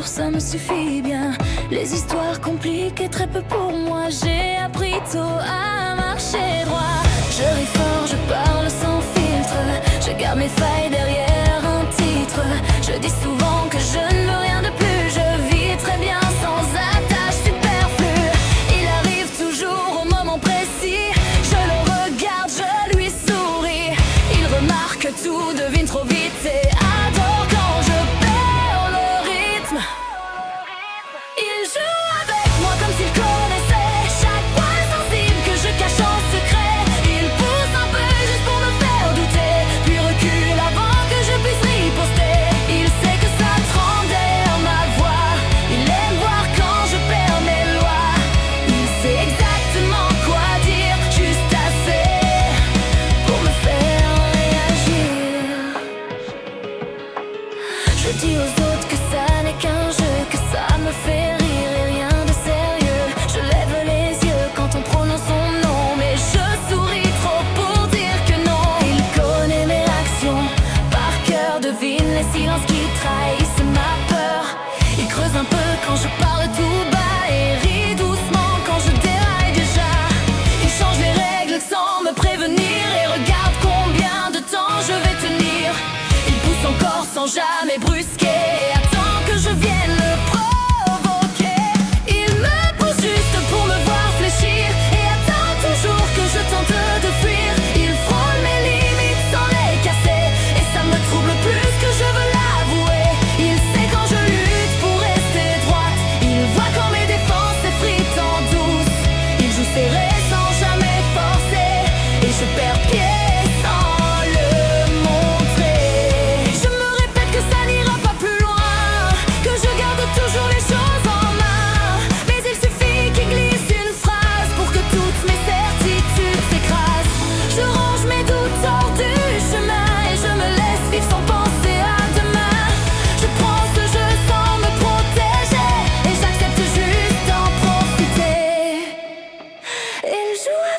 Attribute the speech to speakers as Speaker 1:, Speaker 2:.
Speaker 1: jours, ça me suffit bien. Les histoires compliquées, très peu pour moi. J'ai appris tôt à marcher droit. Je ris fort, je parle sans filtre. Je garde mes failles derrière un titre. Je dis souvent que je ne veux rien de plus. Je vis très bien sans attache superflue. Il arrive toujours au moment précis. Je le regarde, je lui souris. Il remarque que tout devine trop vite et adore quand je perds le rythme. Il joue avec moi comme s'il connaissait chaque point sensible que je cache en secret. Il pousse un peu juste pour me faire douter, puis recule avant que je puisse riposter. Il sait que ça tremble derrière ma voix. Il aime voir quand je perds mes lois. Il sait exactement quoi dire, juste assez pour me faire réagir. Je dis aux autres que ça n'est qu'un jeu, que ça me fait rire et rien de sérieux. Je lève les yeux quand on prononce son nom, mais je souris trop pour dire que non. Il connaît mes réactions par cœur, devine les silences qui trahissent ma peur. Il creuse un peu quand je parle tout bas et rit doucement quand je déraille déjà. Il change les règles sans me prévenir et regarde combien de temps je vais tenir. Il pousse encore sans jamais brusquer et attend que je vienne le provoquer. Il me pousse juste pour me voir fléchir et attend toujours que je tente de fuir. Il frôle mes limites sans les casser et ça me trouble plus que je veux l'avouer. Il sait quand je lutte pour rester droite. Il voit quand mes défenses s'effritent en douce. Il joue serré sans jamais forcer et je perds pied sans le montrer. Je me répète que ça n'ira pas plus loin, que je garde toujours les choses en main. Mais il suffit qu'il glisse une phrase pour que toutes mes certitudes s'écrasent. Je range mes doutes hors du chemin et je me laisse vivre sans penser à demain. Je prends ce jeu sans me protéger et j'accepte juste d'en profiter. Il joue